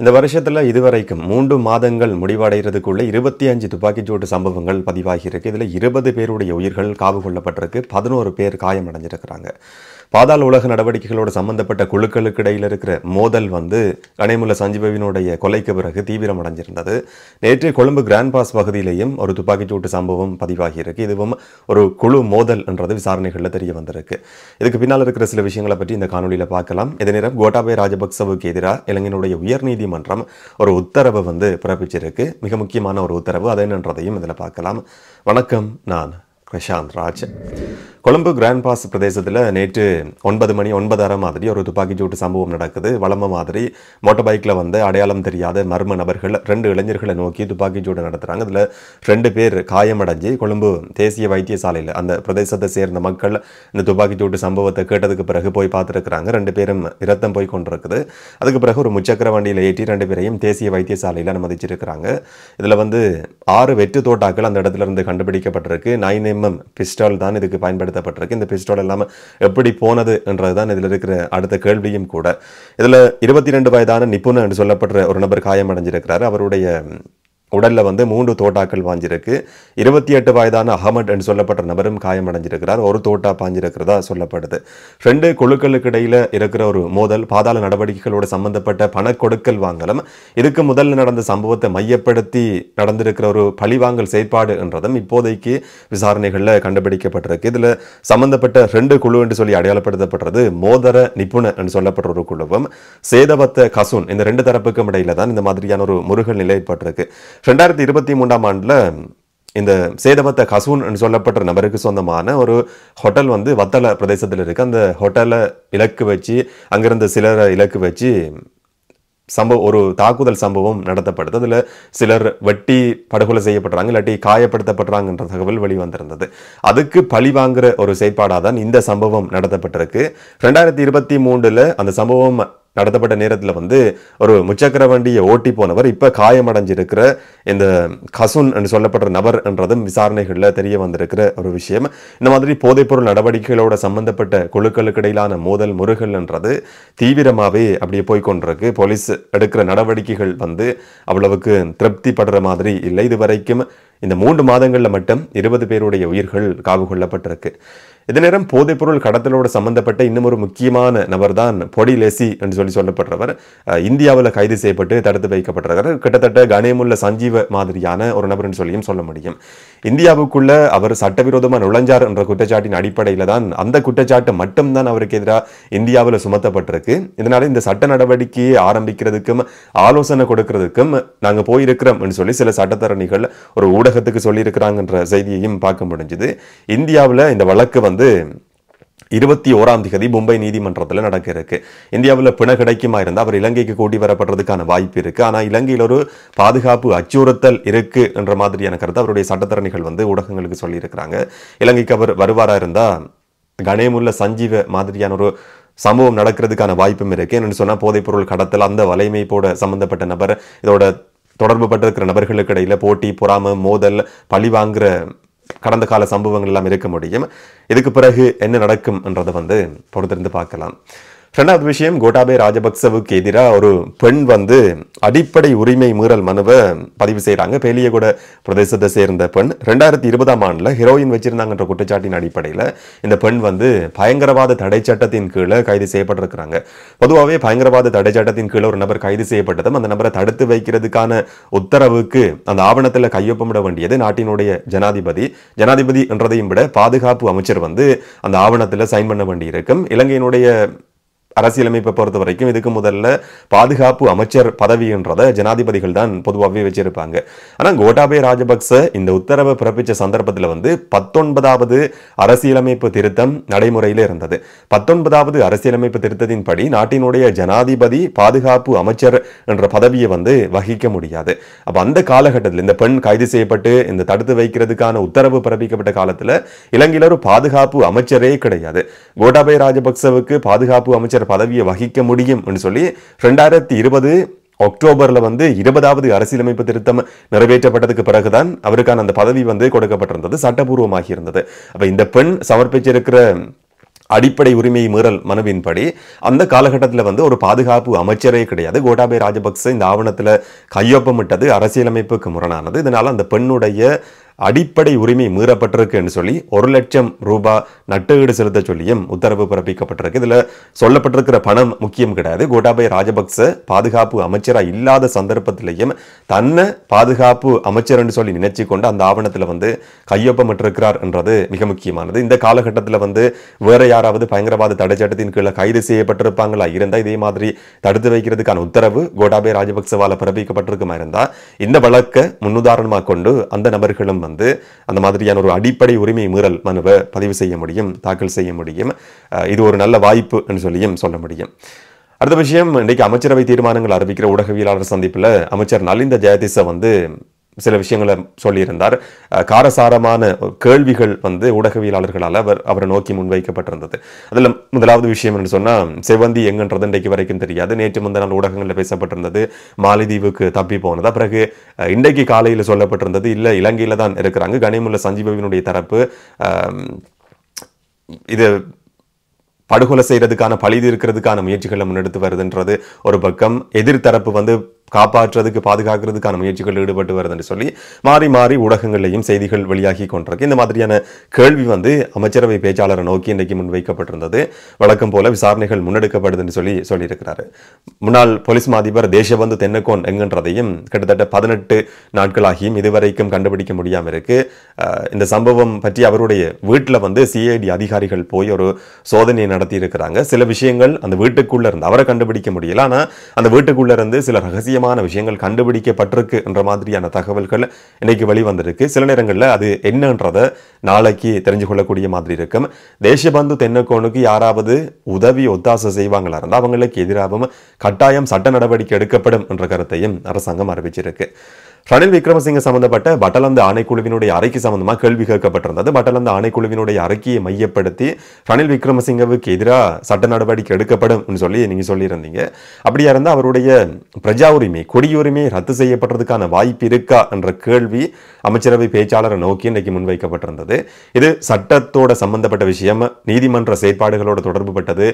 இந்த வருஷத்துல இதுவரைக்கும் 3 மாதங்கள் முடிவடைகிறதுக்குள்ள 25 துப்பாக்கிச்சூட்டு சம்பவங்கள் பதிவாகியிருக்கு. இதில் 20 பேருடைய உயிர்கள் காவு கொள்ளப்பட்டிருக்கு. 11 பேர் காயமடைஞ்சிருக்கிறாங்க. பாதாள உலக நடவடிக்கைகளோடு சம்பந்தப்பட்ட குழுக்களுக்கு இடையில் இருக்கிற மோதல் கணேமுல்ல சஞ்சீவவினுடைய கொலைக்கு பிறகு தீவிரமடைஞ்சிருந்தது. நேற்று கொழும்பு கிராண்ட் பாஸ் பகுதியிலேயும் ஒரு துப்பாக்கிச்சூட்டு சம்பவம் பதிவாகியிருக்கு. இதுவும் ஒரு குழு மோதல் என்றது விசாரணைகளில் தெரிய வந்திருக்கு. இதுக்கு பின்னால் இருக்கிற சில விஷயங்களை பற்றி இந்த காணொலியில் பார்க்கலாம். இதே நேரம் கோட்டாபய ராஜபக்சவுக்கு எதிராக இலங்கையினுடைய உயர்நீதிமன்றம் ஒரு உத்தரவை பிறப்பிச்சிருக்கு. மிக முக்கியமான ஒரு உத்தரவு. அது என்னன்றதையும் இதில் பார்க்கலாம். வணக்கம், நான் பிரசாந்த் ராஜ். கொழும்பு கிராண்ட் பாஸ் பிரதேசத்தில் நேற்று 9 மணி 9:30 மாதிரி ஒரு துப்பாக்கிச்சூட்டு சம்பவம் நடக்குது. வளம மாதிரி மோட்டார் பைக்கில் அடையாளம் தெரியாத மர்ம நபர்கள் 2 இளைஞர்களை நோக்கி துப்பாக்கிச்சூடு நடத்துகிறாங்க. இதில் 2 பேர் காயமடைஞ்சு கொழும்பு தேசிய வைத்தியசாலையில் அந்த பிரதேசத்தை சேர்ந்த மக்கள் இந்த துப்பாக்கிச்சூட்டு சம்பவத்தை கேட்டதுக்கு பிறகு போய் பார்த்துருக்குறாங்க. 2 பேரும் இரத்தம் போய் கொண்டிருக்குது. அதுக்கு பிறகு ஒரு முச்சக்கர வண்டியில் ஏற்றி 2 பேரையும் தேசிய வைத்தியசாலையில் அனுமதிச்சிருக்கிறாங்க. இதில் 6 வெற்று தோட்டாக்கள் அந்த இடத்துல இருந்து கண்டுபிடிக்கப்பட்டிருக்கு. 9mm பிஸ்டால் தான் இதுக்கு பயன்படுத்தப்பட்டிருக்கு. இந்த பிஸ்டால் எல்லாம் எப்படி போனது என்றதுதான் இதில் இருக்கிற அடுத்த கேள்வியும் கூட. இதில் 22 வயதான நிபுணர் என்று சொல்லப்படுற ஒரு நபர் காயமடைஞ்சிருக்கிறார். அவருடைய உடல்ல 3 தோட்டாக்கள் வாஞ்சிருக்கு. 28 வயதான அகமட் என்று சொல்லப்பட்ட நபரும் காயமடைஞ்சிருக்கிறார். ஒரு தோட்டா பாஞ்சிருக்கிறதா சொல்லப்படுது. 2 குழுக்களுக்கு இடையில இருக்கிற ஒரு மோதல் பாதாள நடவடிக்கைகளோடு சம்பந்தப்பட்ட பண கொடுக்கல் வாங்கலும் இதுக்கு முதல்ல நடந்த சம்பவத்தை மையப்படுத்தி நடந்திருக்கிற ஒரு பழிவாங்கல் செயற்பாடு என்றதும் இப்போதைக்கு விசாரணைகள்ல கண்டுபிடிக்கப்பட்டிருக்கு. இதுல சம்பந்தப்பட்ட 2 குழு என்று சொல்லி அடையாளப்படுத்தப்படுறது மோதர நிபுணர் என்று சொல்லப்பட்ட ஒரு குழுவும் சேதவத்த கசூன், இந்த 2 தரப்புக்கும் இடையில தான் இந்த மாதிரியான ஒரு முருகல் நிலை ஏற்பட்டிருக்கு. 2023ஆம் ஆண்டுல இந்த சேதவத்த கசூன் சொல்லப்பட்ட நபருக்கு சொந்தமான ஒரு ஹோட்டல் வத்தல பிரதேசத்தில் இருக்கு. அந்த ஹோட்டலை இலக்கு வச்சு அங்கிருந்த சிலரை இலக்கு வச்சு ஒரு தாக்குதல் சம்பவம் நடத்தப்படுது. அதில் சிலர் வெட்டி படுகொலை செய்யப்படுறாங்க, இல்லாட்டி காயப்படுத்தப்படுறாங்கன்ற தகவல் வெளிவந்திருந்தது. அதுக்கு பழி வாங்குற ஒரு செயற்பாடாக தான் இந்த சம்பவம் நடத்தப்பட்டிருக்கு. 2023 அந்த சம்பவம் நடத்தப்பட்ட நேரத்தில் ஒரு முச்சக்கர வண்டியை ஓட்டி போனவர் இப்ப காயமடைஞ்சிருக்கிற இந்த கசுன் என்று சொல்லப்படுற நபர் என்றதும் விசாரணைகள்ல தெரிய வந்திருக்கிற ஒரு விஷயம். இந்த மாதிரி போதைப்பொருள் நடவடிக்கைகளோட சம்பந்தப்பட்ட குழுக்களுக்கு இடையிலான மோதல் முருகல் என்றது தீவிரமாவே அப்படியே போய்கொண்டிருக்கு. போலீஸ் எடுக்கிற நடவடிக்கைகள் அவ்வளவுக்கு திருப்தி படுற மாதிரி இல்லை. இதுவரைக்கும் இந்த 3 மாதங்கள்ல மட்டும் 20 பேருடைய உயிர்கள் காவு கொள்ளப்பட்டிருக்கு. இதே நேரம் போதைப்பொருள் கடத்தலோடு சம்பந்தப்பட்ட இன்னும் ஒரு முக்கியமான நபர் தான் பொடி லெசி என்று சொல்லப்படுறவர் இந்தியாவில் கைது செய்யப்பட்டு தடுத்து வைக்கப்பட்டிருக்கிறார். கிட்டத்தட்ட கணேமுல்ல சஞ்சீவ மாதிரியான ஒரு நபர் சொல்லியும் சொல்ல முடியும். இந்தியாவுக்குள்ள அவர் சட்டவிரோதமாக நுழைஞ்சார் என்ற குற்றச்சாட்டின் அடிப்படையில் தான் அந்த குற்றச்சாட்டு மட்டும்தான் அவருக்கு எதிராக இந்தியாவில் சுமத்தப்பட்டிருக்கு. இதனால இந்த சட்ட நடவடிக்கையை ஆரம்பிக்கிறதுக்கும் ஆலோசனை கொடுக்கிறதுக்கும் நாங்க போயிருக்கிறோம் என்று சொல்லி சில சட்டத்தரணிகள் ஒரு ஊடகத்துக்கு சொல்லியிருக்கிறாங்கன்ற செய்தியையும் பார்க்க முடிஞ்சது. இந்தியாவில் இந்த வழக்கு 21ஆம் தேதி மும்பை நீதிமன்றத்தில் நடக்க இருக்கு. இந்தியாவில் பிணை கிடைக்குமா இருந்தால் அவர் இலங்கைக்கு கூட்டி வரப்படுறதுக்கான வாய்ப்பு இருக்கு. ஆனால் இலங்கையில் ஒரு பாதுகாப்பு அச்சுறுத்தல் இருக்கு என்ற மாதிரியான கருத்து அவருடைய சட்டத்தரணிகள் ஊடகங்களுக்கு சொல்லி இருக்கிறாங்க. இலங்கைக்கு அவர் வருவாரா இருந்தா கணேமுல்ல சஞ்சீவ மாதிரியான ஒரு சம்பவம் நடக்கிறதுக்கான வாய்ப்பும் இருக்கு. என்னன்னு சொன்னா போதைப்பொருள் கடத்தல் அந்த வலைமைப்போட சம்பந்தப்பட்ட நபர் இதோட தொடர்பு பட்டிருக்கிற நபர்களுக்கு இடையில போட்டி, பொறாமை, மோதல், பழி வாங்குற கடந்த கால சம்பவங்கள் எல்லாம் இருக்க முடியும். இதுக்கு பிறகு என்ன நடக்கும் என்றதை பொறுத்திருந்து பார்க்கலாம். 2வது விஷயம், கோட்டாபய ராஜபக்சவுக்கு எதிராக ஒரு பெண் அடிப்படை உரிமை மீறல் மனுவை பதிவு செய்யறாங்க. பெலியகுட பிரதேசத்தை சேர்ந்த பெண் 2020ஆம் ஆண்டுல ஹெரோயின் வச்சிருந்தாங்கன்ற குற்றச்சாட்டின் அடிப்படையில் இந்த பெண் பயங்கரவாத தடை சட்டத்தின் கீழே கைது செய்யப்பட்டிருக்கிறாங்க. பொதுவாகவே பயங்கரவாத தடை சட்டத்தின் கீழே ஒரு நபர் கைது செய்யப்பட்டதும் அந்த நபரை தடுத்து வைக்கிறதுக்கான உத்தரவுக்கு அந்த ஆவணத்தில் கையொப்பமிட வேண்டியது நாட்டினுடைய ஜனாதிபதி என்றதையும் விட பாதுகாப்பு அமைச்சர் அந்த ஆவணத்தில் சைன் பண்ண வேண்டியிருக்கும். இலங்கையினுடைய அரசியலமைப்பை பொறுத்த வரைக்கும் இதுக்கு முதல்ல பாதுகாப்பு அமைச்சர் பதவி என்றதை ஜனாதிபதிகள் தான் பொதுவாகவே வச்சிருப்பாங்க. ஆனா கோட்டாபய ராஜபக்ச இந்த உத்தரவை பிறப்பிச்ச சந்தர்ப்பத்தில் 19வது அரசியலமைப்பு திருத்தம் நடைமுறையில் இருந்தது. 19வது அரசியலமைப்பு திருத்தத்தின்படி நாட்டினுடைய ஜனாதிபதி பாதுகாப்பு அமைச்சர் என்ற பதவியை வகிக்க முடியாது. அப்ப அந்த காலகட்டத்தில் இந்த பெண் கைது செய்யப்பட்டு இந்த தடுத்து வைக்கிறதுக்கான உத்தரவு பிறப்பிக்கப்பட்ட காலத்தில் இலங்கையில் ஒரு பாதுகாப்பு அமைச்சரே கிடையாது. கோட்டாபய ராஜபக்சவுக்கு பாதுகாப்பு அமைச்சர் பதவியை வகிக்க முடியும் என்று சொல்லி 2020 அக்டோபர்ல 20வது அரசியலமைப்பு திருத்தம் நிறைவேற்றப்பட்டதுக்கு பிறகுதான் அவருக்கான அந்த பதவி கொடுக்கப்பட்டிருந்தது, சட்டபூர்வமாகி இருந்தது. அப்ப இந்த பெண் சமர்ப்பிச்சிருக்கிற அடிப்படை உரிமை மீறல் மனுவின்படி அந்த காலகட்டத்தில் வந்து ஒரு பாதுகாப்பு அமைச்சரே கிடையாது. கோட்டாபய ராஜபக்ச இந்த ஆவணத்தில் கையொப்பமிட்டது அரசியலமைப்புக்கு முரணானது. இதனால அந்த பெண்ணுடைய அடிப்படை உரிமை மீறப்பட்டிருக்கு என்று சொல்லி 1 லட்சம் ரூபாய் நட்டஈடு செலுத்த சொல்லியும் உத்தரவு பிறப்பிக்கப்பட்டிருக்கு. இதுல சொல்லப்பட்டிருக்கிற பணம் முக்கியம் கிடையாது. கோட்டாபய ராஜபக்ச பாதுகாப்பு அமைச்சரா இல்லாத சந்தர்ப்பத்திலையும் தன்னை பாதுகாப்பு அமைச்சர் என்று சொல்லி நினைச்சு கொண்டு அந்த ஆவணத்தில் வந்து கையொப்பமிட்டிருக்கிறார் என்றது மிக முக்கியமானது. இந்த காலகட்டத்தில் வந்து வேற யாராவது பயங்கரவாத தடை சட்டத்தின் கீழே கைது செய்யப்பட்டிருப்பாங்களா இருந்தா இதே மாதிரி தடுத்து வைக்கிறதுக்கான உத்தரவு கோட்டாபய ராஜபக்சவால பிறப்பிக்கப்பட்டிருக்குமா இருந்தா இந்த வழக்கை முன்னுதாரணமாக கொண்டு அந்த நபர்களும் வந்து அந்த மாதிரியான ஒரு அடிப்படை உரிமை மீறல் மனுவை பதிவு செய்ய முடியும், தாக்கல் செய்ய முடியும். இது ஒரு நல்ல வாய்ப்பு என்று சொல்லியும் சொல்ல முடியும். அடுத்த விஷயம், இன்றைக்கு அமைச்சரவை தீர்மானங்கள் அறிவிக்கிற ஊடகவியலாளர் சந்திப்பில் அமைச்சர் நலிந்த ஜெயதிச வந்து சில விஷயங்களை சொல்லியிருந்தார். காரசாரமான கேள்விகள் வந்து ஊடகவியலாளர்களால் அவரை நோக்கி முன்வைக்கப்பட்டிருந்தது. அதில் முதலாவது விஷயம் என்று சொன்னால், செவந்தி எங்கன்றது இன்றைக்கு வரைக்கும் தெரியாது. நேற்று முந்த நாள் ஊடகங்களில் பேசப்பட்டிருந்தது மாலைதீவுக்கு தப்பி போனதா. பிறகு இன்றைக்கு காலையில் சொல்லப்பட்டிருந்தது இல்லை இலங்கையில் தான் இருக்கிறாங்க. கனிமுல்ல சஞ்சீவவினுடைய தரப்பு இது படுகொலை செய்யறதுக்கான பழி இருக்கிறதுக்கான முயற்சிகளை முன்னெடுத்து வருதுன்றது ஒரு பக்கம், எதிர்த்தரப்பு வந்து காப்பாற்றுறதுக்கு பாதுகாக்கிறதுக்கான முயற்சிகள் ஈடுபட்டு வருதுன்னு சொல்லி மாறி மாறி ஊடகங்களையும் செய்திகள் வெளியாகி கொண்டிருக்கு. இந்த மாதிரியான கேள்வி வந்து அமைச்சரவை பேச்சாளரை நோக்கி இன்றைக்கு முன்வைக்கப்பட்டிருந்தது. வழக்கம் போல விசாரணைகள் முன்னெடுக்கப்படுதுன்னு சொல்லியிருக்கிறாரு. முன்னாள் போலீஸ் மாதிபர் தேசபந்து தென்னக்கோன் என்கின்றதையும் கிட்டத்தட்ட 18 நாட்களாகியும் இதுவரைக்கும் கண்டுபிடிக்க முடியாமல் இருக்கு. இந்த சம்பவம் பற்றி அவருடைய வீட்டில் வந்து சிஐடி அதிகாரிகள் போய் ஒரு சோதனையை நடத்தி இருக்கிறாங்க. சில விஷயங்கள் அந்த வீட்டுக்குள்ள இருந்து அவரை கண்டுபிடிக்க முடியல, ஆனா அந்த வீட்டுக்குள்ள இருந்து சில ரகசிய விஷயங்கள் கண்டுபிடிக்கப்பட்டிருக்கு என்ற மாதிரியான தகவல்கள் இன்னைக்கு வெளிவந்திருக்கு. சில நேரங்களில் அது என்னன்றதை நாளைக்கு தெரிஞ்சு கொள்ளக்கூடிய மாதிரி இருக்கும். தேசபந்து தென்னக்கோனுக்கு யாராவது உதவி ஒத்தாசை செய்வாங்களா இருந்தால் அவங்களுக்கு எதிராகவும் கட்டாயம் சட்ட நடவடிக்கை எடுக்கப்படும் என்ற கருத்தையும் அரசாங்கம் அறிவிச்சிருக்கு. ரணில் விக்ரமசிங்க சம்பந்தப்பட்ட பட்டலந்த ஆணைக்குழுவினுடைய அறிக்கை சம்பந்தமாக கேள்வி கேட்கப்பட்டிருந்தது. பட்டலந்த ஆணைக்குழுவினுடைய அறிக்கையை மையப்படுத்தி ரணில் விக்ரமசிங்கவுக்கு எதிராக சட்ட நடவடிக்கை எடுக்கப்படும் சொல்லி நீங்க சொல்லியிருந்தீங்க. அப்படியா இருந்தால் அவருடைய பிரஜா உரிமை குடியுரிமை ரத்து செய்யப்படுறதுக்கான வாய்ப்பு இருக்கா என்ற கேள்வி அமைச்சரவை பேச்சாளரை நோக்கி இன்னைக்கு முன்வைக்கப்பட்டிருந்தது. இது சட்டத்தோட சம்பந்தப்பட்ட விஷயம், நீதிமன்ற செயற்பாடுகளோட தொடர்பு பட்டது.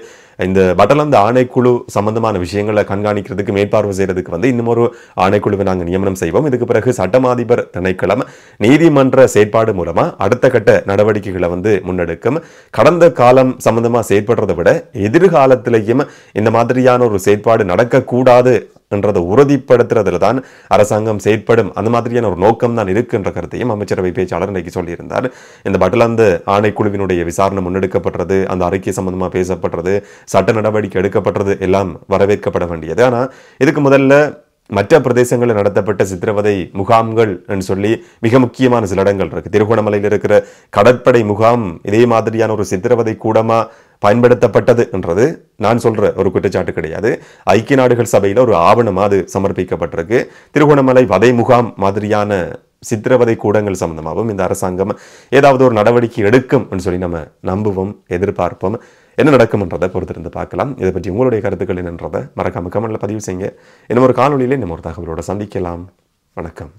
இந்த பட்டலந்த ஆணைக்குழு சம்பந்தமான விஷயங்களை கண்காணிக்கிறதுக்கு மேற்பார்வை செய்யறதுக்கு வந்து இன்னும் ஒரு ஆணைக்குழுவை நாங்கள் நியமனம் செய்வோம். இதுக்கு பிறகு சட்டமாதிபர் திணைக்களம் நீதிமன்ற செயற்பாடு மூலமா அடுத்த கட்ட நடவடிக்கைகளை வந்து முன்னெடுக்கும். கடந்த காலம் சம்பந்தமா செயற்படுறதை விட எதிர்காலத்திலையும் இந்த மாதிரியான ஒரு செயற்பாடு நடக்கக்கூடாது என்றதை உறுதிப்படுத்துறதுல தான் அரசாங்கம் செயற்படும். அந்த மாதிரியான ஒரு நோக்கம் தான் இருக்குன்ற கருத்தையும் அமைச்சரவை பேச்சாளர் இன்னைக்கு சொல்லியிருந்தார். இந்த பட்டலந்த ஆணைக்குழுவினுடைய விசாரணை முன்னெடுக்கப்பட்டது, அந்த அறிக்கை சம்பந்தமா பேசப்பட்டது, சட்ட நடவடிக்கை எடுக்கப்பட்டது எல்லாம் வரவேற்கப்பட வேண்டியது. ஆனா இதுக்கு முதல்ல மற்ற பிரதேசங்களில் நடத்தப்பட்ட சித்திரவதை முகாம்கள் என்று சொல்லி மிக முக்கியமான சில இடங்கள் இருக்கு. திருகோணமலையில் இருக்கிற கடற்படை முகாம் இதே மாதிரியான ஒரு சித்திரவதை கூடமா பயன்படுத்தப்பட்டது என்றது நான் சொல்ற ஒரு குற்றச்சாட்டு கிடையாது. ஐக்கிய நாடுகள் சபையில் ஒரு ஆவணம் அது சமர்ப்பிக்கப்பட்டிருக்கு. திருகோணமலை வதை முகாம் மாதிரியான சித்திரவதை கூடங்கள் சம்பந்தமாகவும் இந்த அரசாங்கம் ஏதாவது ஒரு நடவடிக்கை எடுக்கும் என்று சொல்லி நம்ம நம்புவோம், எதிர்பார்ப்போம். என்ன நடக்கும்ன்றதை பொறுத்திருந்து பார்க்கலாம். இதை பற்றி உங்களுடைய கருத்துக்கள் என்னன்றதை மறக்காம கமெண்ட்ல பதிவு செய்யுங்க. இன்னும் ஒரு காணொலியிலே நம்ம ஒரு தகவலோட சந்திக்கலாம். வணக்கம்.